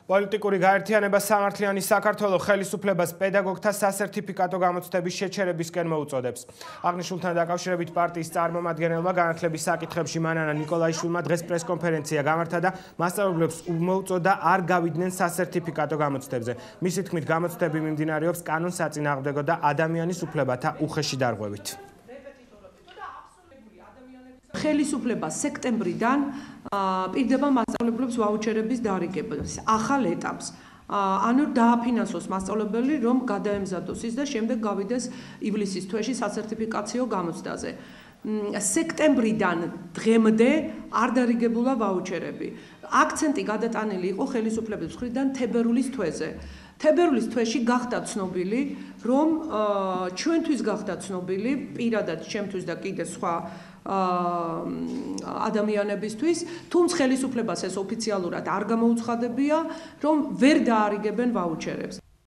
პოლიტიკური გაერთიანება სამართლიანი საქართველოს ხელისუფლებას პედაგოგთა სასერტიფიკატო გამოცდების შეჩერებისკენ მოუწოდებს. აღნიშნულთან დაკავშირებით პარტიის წარმომადგენელმა განათლების საკითხებში მანანა ნიკოლაიშვილმა დღეს პრესკონფერენცია გამართა და მასწავლებლებს მოუწოდა არ გავიდნენ სასერტიფიკატო გამოცდებზე. მისი თქმით, გამოცდები მიმდინარეობს კანონსაწინააღმდეგო და ადამიანის უფლებათა უხეში დარღვევით. ხელისუფლება სექტემბრიდან პირდება მასწავლებლებს ვაუჩერების დარიგებას, ახალ ეტაპს. ანუ დააფინანსოს მასწავლებელი, რომ გადაემზადოს ის და შემდეგ გავიდეს ივლისის თვეში სასერტიფიკაციო გამოცდაზე. სექტემბრიდან დღემდე არ დარიგებულა ვაუჩერები. აქცენტი გადატანილი იყო ხელისუფლების მხრიდან თებერვლის თვეზე. თებერვლის თვეში გახდა ცნობილი, რომ ჩვენთვის გახდა ცნობილი, პირადად ჩემთვის და კიდე სხვა ადამიანებისთვის, თუმცა ხელისუფლებას ეს ოფიციალურად არ გამოუცხადებია, რომ ვერ დაარიგებენ ვაუჩერებს.